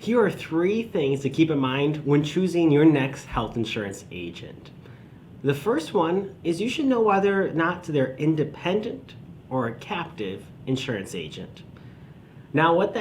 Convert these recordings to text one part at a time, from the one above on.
Here are 3 things to keep in mind when choosing your next health insurance agent. The first one is you should know whether or not they're independent or a captive insurance agent. Now, what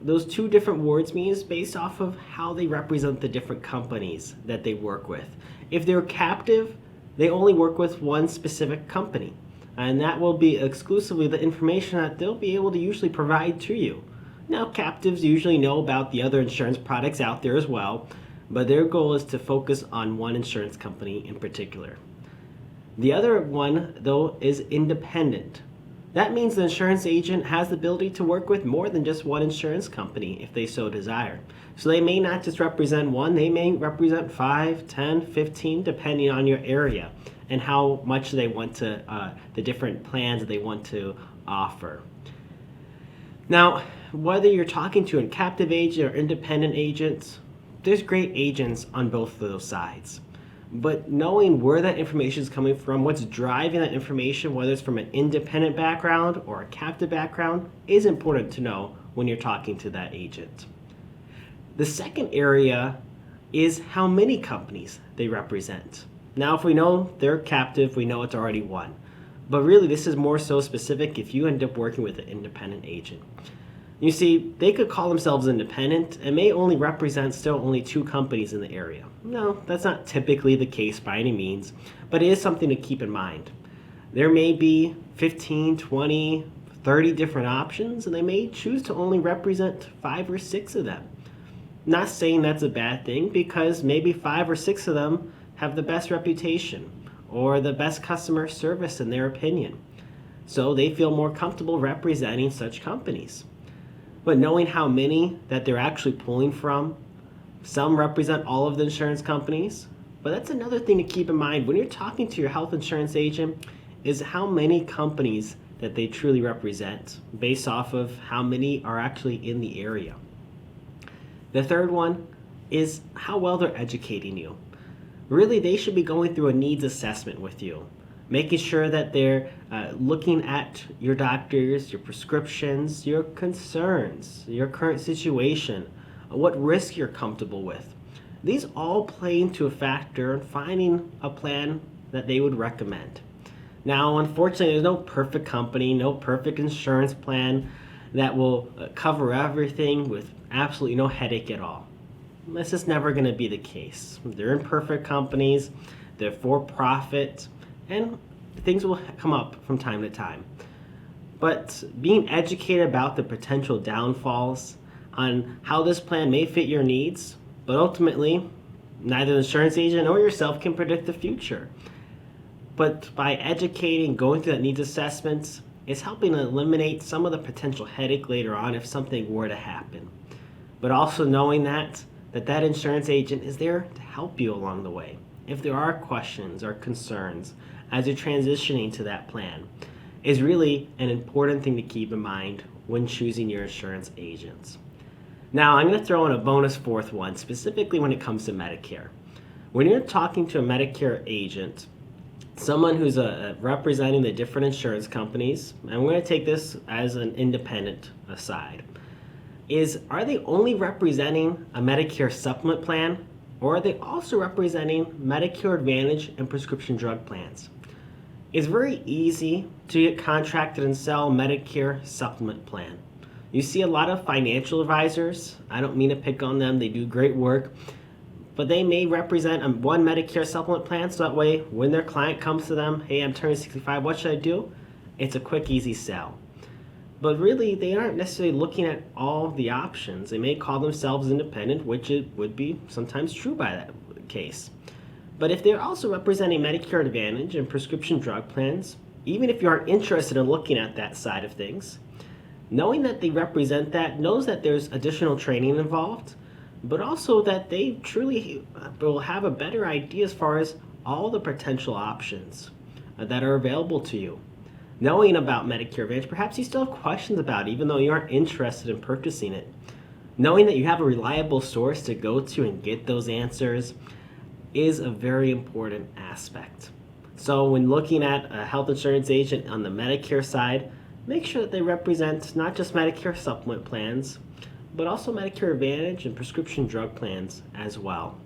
those 2 different words mean is based off of how they represent the different companies that they work with. If they're captive, they only work with one specific company, and that will be exclusively the information that they'll be able to usually provide to you. Now, captives usually know about the other insurance products out there as well, but their goal is to focus on one insurance company in particular. The other one, though, is independent. That means the insurance agent has the ability to work with more than just one insurance company if they so desire. So they may not just represent one, they may represent 5, 10, 15, depending on your area and how much they want to, the different plans that they want to offer. Now, whether you're talking to a captive agent or independent agents, there's great agents on both of those sides. But knowing where that information is coming from, what's driving that information, whether it's from an independent background or a captive background, is important to know when you're talking to that agent. The second area is how many companies they represent. Now, if we know they're captive, we know it's already one. But really, this is more so specific if you end up working with an independent agent. You see, they could call themselves independent and may only represent still only 2 companies in the area. No, that's not typically the case by any means, but it is something to keep in mind. There may be 15, 20, 30 different options, and they may choose to only represent 5 or 6 of them. Not saying that's a bad thing, because maybe 5 or 6 of them have the best reputation or the best customer service in their opinion. So they feel more comfortable representing such companies. But knowing how many that they're actually pulling from, some represent all of the insurance companies, but that's another thing to keep in mind when you're talking to your health insurance agent is how many companies that they truly represent based off of how many are actually in the area. The third one is how well they're educating you. Really, they should be going through a needs assessment with you, making sure that they're looking at your doctors, your prescriptions, your concerns, your current situation, what risk you're comfortable with. These all play into a factor in finding a plan that they would recommend. Now, unfortunately, there's no perfect company, no perfect insurance plan that will cover everything with absolutely no headache at all. This is never going to be the case. They're imperfect companies, they're for profit, and things will come up from time to time. But being educated about the potential downfalls on how this plan may fit your needs, but ultimately, neither the insurance agent nor yourself can predict the future. But by educating, going through that needs assessments, it's helping to eliminate some of the potential headache later on if something were to happen. But also knowing that insurance agent is there to help you along the way. If there are questions or concerns as you're transitioning to that plan, is really an important thing to keep in mind when choosing your insurance agents. Now, I'm going to throw in a bonus 4th one, specifically when it comes to Medicare. When you're talking to a Medicare agent, someone who's representing the different insurance companies, and we're going to take this as an independent aside, are they only representing a Medicare supplement plan, or are they also representing Medicare Advantage and prescription drug plans? It's very easy to get contracted and sell Medicare supplement plan. You see a lot of financial advisors, I don't mean to pick on them, they do great work, but they may represent one Medicare supplement plan, so that way when their client comes to them, hey, I'm turning 65, what should I do? It's a quick, easy sell. But really, they aren't necessarily looking at all the options. They may call themselves independent, which it would be sometimes true by that case. But if they're also representing Medicare Advantage and prescription drug plans, even if you aren't interested in looking at that side of things, knowing that they represent that knows that there's additional training involved, but also that they truly will have a better idea as far as all the potential options that are available to you. Knowing about Medicare Advantage, perhaps you still have questions about it, even though you aren't interested in purchasing it. Knowing that you have a reliable source to go to and get those answers is a very important aspect. So when looking at a health insurance agent on the Medicare side, make sure that they represent not just Medicare supplement plans, but also Medicare Advantage and prescription drug plans as well.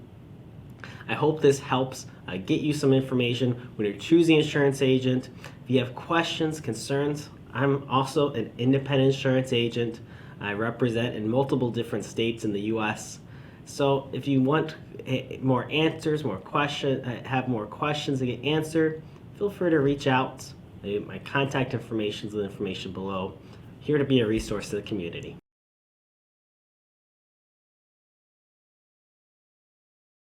I hope this helps get you some information when you're choosing an insurance agent. If you have questions, concerns, I'm also an independent insurance agent. I represent in multiple different states in the U.S. So if you want more answers, have more questions to get answered, feel free to reach out. My contact information is in the information below. Here to be a resource to the community.